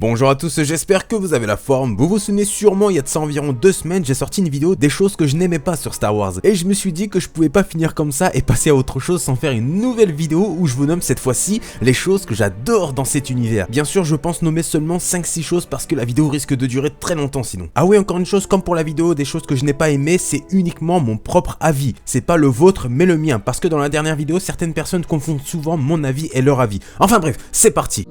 Bonjour à tous, j'espère que vous avez la forme. Vous vous souvenez sûrement, il y a de ça environ 2 semaines, j'ai sorti une vidéo des choses que je n'aimais pas sur Star Wars. Et je me suis dit que je pouvais pas finir comme ça et passer à autre chose sans faire une nouvelle vidéo où je vous nomme cette fois-ci les choses que j'adore dans cet univers. Bien sûr, je pense nommer seulement 5-6 choses parce que la vidéo risque de durer très longtemps sinon. Ah oui, encore une chose, comme pour la vidéo des choses que je n'ai pas aimées, c'est uniquement mon propre avis. C'est pas le vôtre mais le mien, parce que dans la dernière vidéo, certaines personnes confondent souvent mon avis et leur avis. Enfin bref, c'est parti.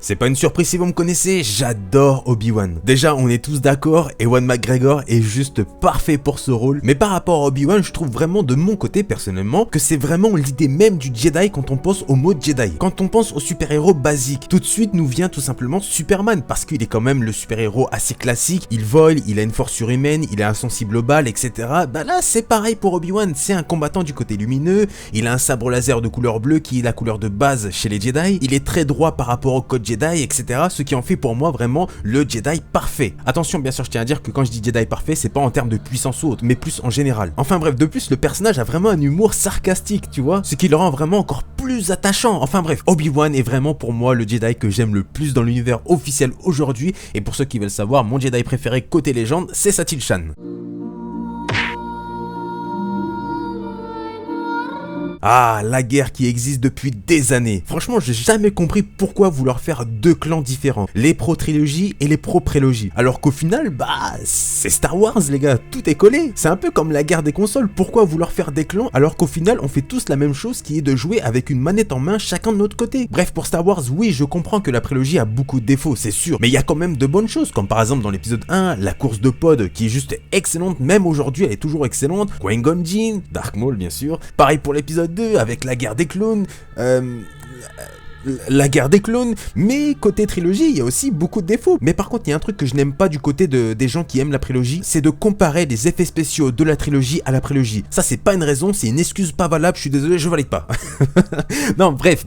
C'est pas une surprise si vous me connaissez, j'adore Obi-Wan. Déjà, on est tous d'accord, Ewan McGregor est juste parfait pour ce rôle. Mais par rapport à Obi-Wan, je trouve vraiment de mon côté, personnellement, que c'est vraiment l'idée même du Jedi quand on pense au mot Jedi. Quand on pense au super-héros basique, tout de suite nous vient tout simplement Superman, parce qu'il est quand même le super-héros assez classique. Il vole, il a une force surhumaine, il est insensible aux balles, etc. Bah là, c'est pareil pour Obi-Wan, c'est un combattant du côté lumineux, il a un sabre laser de couleur bleue qui est la couleur de base chez les Jedi, il est très droit par rapport au code Jedi, etc. Ce qui en fait pour moi vraiment le Jedi parfait. Attention, bien sûr, je tiens à dire que quand je dis Jedi parfait, c'est pas en termes de puissance ou autre, mais plus en général. Enfin bref, de plus, le personnage a vraiment un humour sarcastique, tu vois, ce qui le rend vraiment encore plus attachant. Enfin bref, Obi-Wan est vraiment pour moi le Jedi que j'aime le plus dans l'univers officiel aujourd'hui, et pour ceux qui veulent savoir, mon Jedi préféré côté légende, c'est Satine Shan. Ah, la guerre qui existe depuis des années. Franchement, j'ai jamais compris pourquoi vouloir faire 2 clans différents. Les pro-trilogie et les pro-prélogie. Alors qu'au final, bah, c'est Star Wars les gars, tout est collé. C'est un peu comme la guerre des consoles. Pourquoi vouloir faire des clans alors qu'au final, on fait tous la même chose qui est de jouer avec une manette en main chacun de notre côté. Bref, pour Star Wars, oui, je comprends que la prélogie a beaucoup de défauts, c'est sûr. Mais il y a quand même de bonnes choses, comme par exemple dans l'épisode 1, la course de pod qui est juste excellente. Même aujourd'hui, elle est toujours excellente. Qui-Gon Jinn, Darth Maul bien sûr. Pareil pour l'épisode 2 avec la guerre des clones, mais côté trilogie, il y a aussi beaucoup de défauts. Mais par contre, il y a un truc que je n'aime pas du côté des gens qui aiment la prélogie, c'est de comparer les effets spéciaux de la trilogie à la prélogie. Ça, c'est pas une raison, c'est une excuse pas valable, je suis désolé, je valide pas. Non, bref,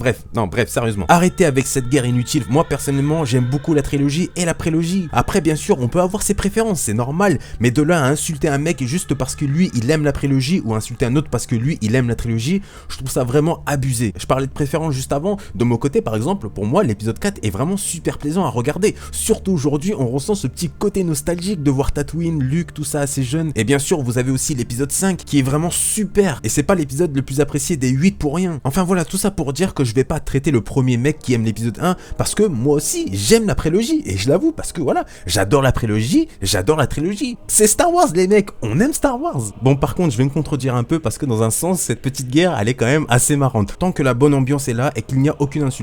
sérieusement. Arrêtez avec cette guerre inutile. Moi, personnellement, j'aime beaucoup la trilogie et la prélogie. Après, bien sûr, on peut avoir ses préférences, c'est normal, mais de là à insulter un mec juste parce que lui, il aime la prélogie, ou insulter un autre parce que lui, il aime la trilogie, je trouve ça vraiment abusé. Je parlais de préférence juste avant, de mon côté, par exemple, pour moi, l'épisode 4 est vraiment super plaisant à regarder. Surtout aujourd'hui, on ressent ce petit côté nostalgique de voir Tatooine, Luke, tout ça assez jeune. Et bien sûr, vous avez aussi l'épisode 5 qui est vraiment super. Et c'est pas l'épisode le plus apprécié des 8 pour rien. Enfin voilà, tout ça pour dire que je vais pas traiter le premier mec qui aime l'épisode 1 parce que moi aussi, j'aime la prélogie. Et je l'avoue parce que voilà, j'adore la prélogie, j'adore la trilogie. C'est Star Wars les mecs, on aime Star Wars. Bon, par contre, je vais me contredire un peu parce que dans un sens, cette petite guerre, elle est quand même assez marrante. Tant que la bonne ambiance est là et qu'il n'y a aucune insulte.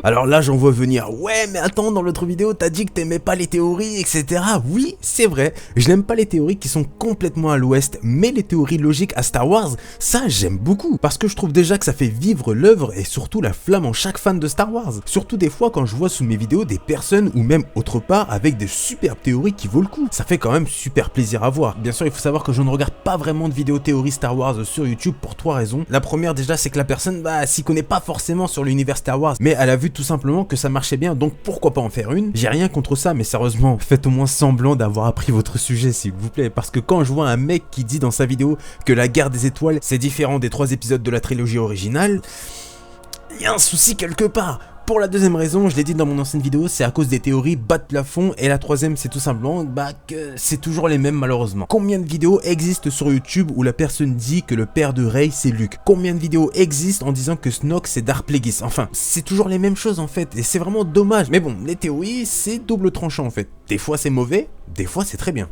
Alors là, j'en vois venir, ouais, mais attends, dans l'autre vidéo, t'as dit que t'aimais pas les théories, etc. Oui, c'est vrai, je n'aime pas les théories qui sont complètement à l'ouest, mais les théories logiques à Star Wars, ça, j'aime beaucoup. Parce que je trouve déjà que ça fait vivre l'œuvre et surtout la flamme en chaque fan de Star Wars. Surtout des fois quand je vois sous mes vidéos des personnes ou même autre part avec des superbes théories qui vaut le coup. Ça fait quand même super plaisir à voir. Bien sûr, il faut savoir que je ne regarde pas vraiment de vidéos théories Star Wars sur YouTube pour 3 raisons. La première déjà, c'est que la personne, bah, s'y connaît pas forcément sur l'univers Star Wars, mais elle a vu tout simplement que ça marchait bien, donc pourquoi pas en faire une. J'ai rien contre ça, mais sérieusement, faites au moins semblant d'avoir appris votre sujet s'il vous plaît, parce que quand je vois un mec qui dit dans sa vidéo que la guerre des étoiles c'est différent des 3 épisodes de la trilogie originale, il y a un souci quelque part. Pour la deuxième raison, je l'ai dit dans mon ancienne vidéo, c'est à cause des théories bas de plafond, et la troisième c'est tout simplement que c'est toujours les mêmes malheureusement. Combien de vidéos existent sur YouTube où la personne dit que le père de Rey c'est Luke? Combien de vidéos existent en disant que Snoke c'est Darth Plagueis? Enfin, c'est toujours les mêmes choses en fait, et c'est vraiment dommage. Mais bon, les théories c'est double tranchant en fait. Des fois c'est mauvais, des fois c'est très bien.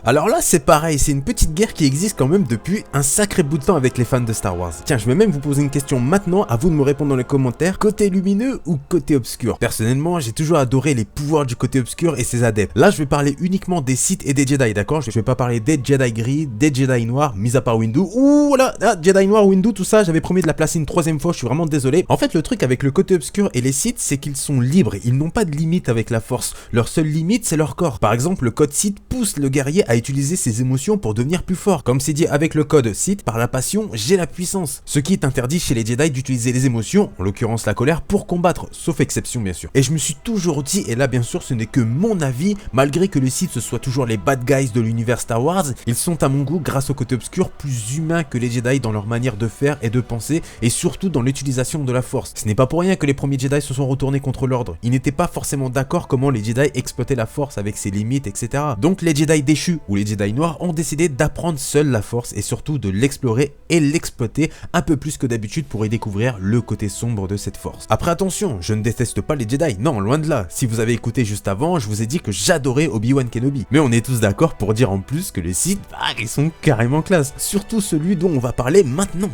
Alors là c'est pareil, c'est une petite guerre qui existe quand même depuis un sacré bout de temps avec les fans de Star Wars. Tiens, je vais même vous poser une question maintenant, à vous de me répondre dans les commentaires, côté lumineux ou côté obscur. Personnellement, j'ai toujours adoré les pouvoirs du côté obscur et ses adeptes. Là je vais parler uniquement des Sith et des Jedi, d'accord? Je vais pas parler des Jedi gris, des Jedi noirs, mis à part Windu. Ouh là, Jedi noir, Windu, tout ça, j'avais promis de la placer une 3e fois, je suis vraiment désolé. En fait le truc avec le côté obscur et les Sith, c'est qu'ils sont libres, ils n'ont pas de limite avec la force. Leur seule limite c'est leur corps. Par exemple, le code Sith pousse le guerrier à utiliser ses émotions pour devenir plus fort. Comme c'est dit avec le code Sith, par la passion, j'ai la puissance. Ce qui est interdit chez les Jedi d'utiliser les émotions, en l'occurrence la colère, pour combattre, sauf exception bien sûr. Et je me suis toujours dit, et là bien sûr ce n'est que mon avis, malgré que les Sith ce soit toujours les bad guys de l'univers Star Wars, ils sont à mon goût, grâce au côté obscur, plus humains que les Jedi dans leur manière de faire et de penser, et surtout dans l'utilisation de la Force. Ce n'est pas pour rien que les premiers Jedi se sont retournés contre l'ordre. Ils n'étaient pas forcément d'accord comment les Jedi exploitaient la Force avec ses limites, etc. Donc les Jedi déchus ou les Jedi noirs ont décidé d'apprendre seuls la Force et surtout de l'explorer et l'exploiter un peu plus que d'habitude pour y découvrir le côté sombre de cette Force. Après attention, je ne déteste pas les Jedi, non, loin de là. Si vous avez écouté juste avant, je vous ai dit que j'adorais Obi-Wan Kenobi. Mais on est tous d'accord pour dire en plus que les Sith, bah, ils sont carrément classe. Surtout celui dont on va parler maintenant.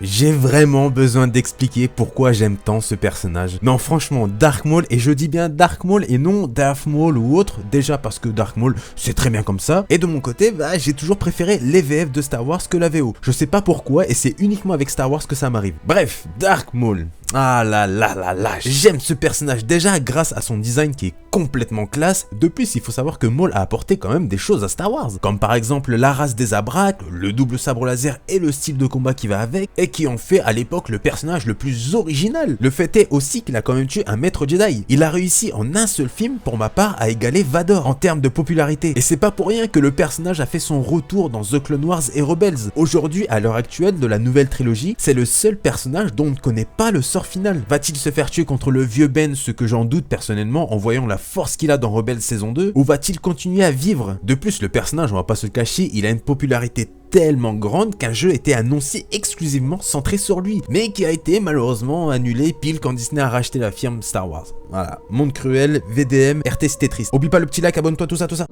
J'ai vraiment besoin d'expliquer pourquoi j'aime tant ce personnage. Non franchement, Darth Maul, et je dis bien Darth Maul et non Darth Maul ou autre, déjà parce que Darth Maul c'est très bien comme ça, et de mon côté, bah, j'ai toujours préféré les VF de Star Wars que la VO. Je sais pas pourquoi, et c'est uniquement avec Star Wars que ça m'arrive. Bref, Darth Maul. Ah là là là là, j'aime ce personnage déjà grâce à son design qui est complètement classe. De plus, il faut savoir que Maul a apporté quand même des choses à Star Wars, comme par exemple la race des Abraques, le double sabre laser et le style de combat qui va avec, et qui ont fait à l'époque le personnage le plus original. Le fait est aussi qu'il a quand même tué un maître Jedi. Il a réussi en un seul film, pour ma part, à égaler Vador en termes de popularité. Et c'est pas pour rien que le personnage a fait son retour dans The Clone Wars et Rebels. Aujourd'hui, à l'heure actuelle de la nouvelle trilogie, c'est le seul personnage dont on ne connaît pas le sort final. Va-t-il se faire tuer contre le vieux Ben, ce que j'en doute personnellement en voyant la force qu'il a dans Rebels saison 2, ou va-t-il continuer à vivre? De plus, le personnage, on va pas se le cacher, il a une popularité tellement grande qu'un jeu était annoncé exclusivement centré sur lui, mais qui a été malheureusement annulé pile quand Disney a racheté la firme Star Wars. Voilà, monde cruel, VDM, RT c'était triste. Oublie pas le petit like, abonne-toi, tout ça, tout ça.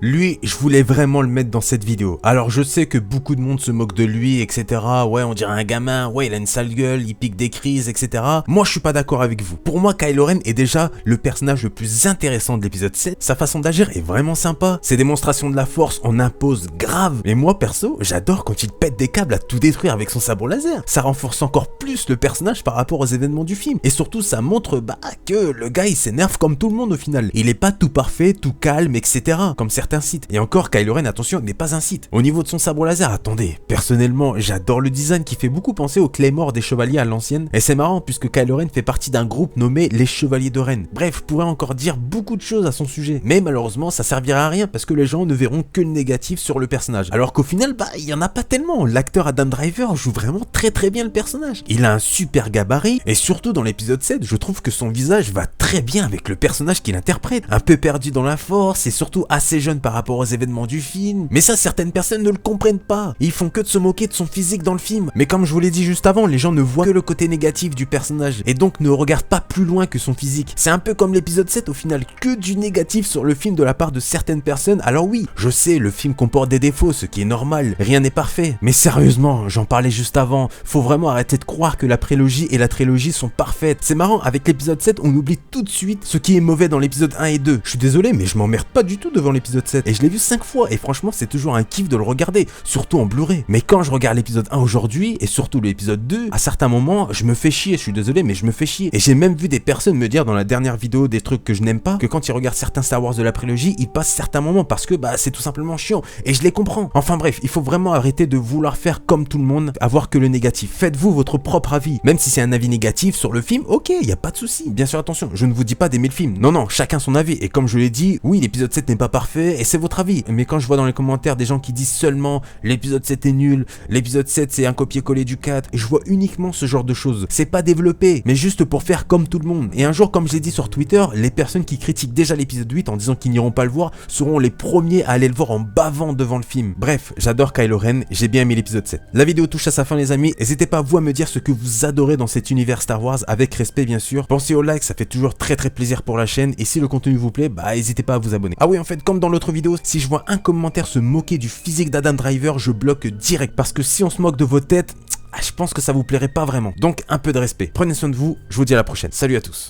Lui, je voulais vraiment le mettre dans cette vidéo. Alors je sais que beaucoup de monde se moque de lui, etc. Ouais, on dirait un gamin, ouais, il a une sale gueule, il pique des crises, etc. Moi, je suis pas d'accord avec vous. Pour moi, Kylo Ren est déjà le personnage le plus intéressant de l'épisode 7. Sa façon d'agir est vraiment sympa. Ses démonstrations de la force en imposent grave. Mais moi, perso, j'adore quand il pète des câbles à tout détruire avec son sabre laser. Ça renforce encore plus le personnage par rapport aux événements du film. Et surtout, ça montre que le gars, il s'énerve comme tout le monde au final. Il est pas tout parfait, tout calme, etc. Comme certains Sith. Et encore, Kylo Ren, attention, n'est pas un Sith. Au niveau de son sabre laser, attendez, personnellement, j'adore le design qui fait beaucoup penser au Claymore des Chevaliers à l'ancienne. Et c'est marrant puisque Kylo Ren fait partie d'un groupe nommé les Chevaliers de Ren. Bref, je pourrais encore dire beaucoup de choses à son sujet. Mais malheureusement, ça servira à rien parce que les gens ne verront que le négatif sur le personnage. Alors qu'au final, il y en a pas tellement. L'acteur Adam Driver joue vraiment très bien le personnage. Il a un super gabarit et surtout dans l'épisode 7, je trouve que son visage va très bien avec le personnage qu'il interprète. Un peu perdu dans la force et surtout assez jeune par rapport aux événements du film. Mais ça, certaines personnes ne le comprennent pas. Ils font que de se moquer de son physique dans le film. Mais comme je vous l'ai dit juste avant, les gens ne voient que le côté négatif du personnage et donc ne regardent pas plus loin que son physique. C'est un peu comme l'épisode 7 au final, que du négatif sur le film de la part de certaines personnes. Alors oui, je sais, le film comporte des défauts, ce qui est normal. Rien n'est parfait. Mais sérieusement, j'en parlais juste avant, faut vraiment arrêter de croire que la prélogie et la trilogie sont parfaites. C'est marrant, avec l'épisode 7, on oublie tout de suite ce qui est mauvais dans l'épisode 1 et 2. Je suis désolé, mais je m'emmerde pas du tout devant l'épisode 7. Et je l'ai vu 5 fois, et franchement, c'est toujours un kiff de le regarder, surtout en Blu-ray. Mais quand je regarde l'épisode 1 aujourd'hui, et surtout l'épisode 2, à certains moments, je me fais chier, je suis désolé, mais je me fais chier. Et j'ai même vu des personnes me dire dans la dernière vidéo des trucs que je n'aime pas, que quand ils regardent certains Star Wars de la prélogie, ils passent certains moments parce que c'est tout simplement chiant. Et je les comprends. Enfin bref, il faut vraiment arrêter de vouloir faire comme tout le monde, avoir que le négatif. Faites-vous votre propre avis. Même si c'est un avis négatif sur le film, ok, y a pas de souci. Bien sûr, attention, je ne vous dis pas d'aimer le film. Non, chacun son avis. Et comme je l'ai dit, oui, l'épisode 7 n'est pas parfait, et c'est votre avis. Mais quand je vois dans les commentaires des gens qui disent seulement l'épisode 7 est nul, l'épisode 7 c'est un copier-coller du 4, et je vois uniquement ce genre de choses. C'est pas développé, mais juste pour faire comme tout le monde. Et un jour, comme je l'ai dit sur Twitter, les personnes qui critiquent déjà l'épisode 8 en disant qu'ils n'iront pas le voir seront les premiers à aller le voir en bavant devant le film. Bref, j'adore Kylo Ren, j'ai bien aimé l'épisode 7. La vidéo touche à sa fin les amis, n'hésitez pas vous à me dire ce que vous adorez dans cet univers Star Wars, avec respect bien sûr. Pensez au like, ça fait toujours très plaisir pour la chaîne, et si le contenu vous plaît, n'hésitez pas à vous abonner. Ah oui, en fait, comme dans l'autre vidéo, si je vois un commentaire se moquer du physique d'Adam Driver, je bloque direct, parce que si on se moque de vos têtes, je pense que ça vous plairait pas vraiment. Donc un peu de respect. Prenez soin de vous, je vous dis à la prochaine. Salut à tous.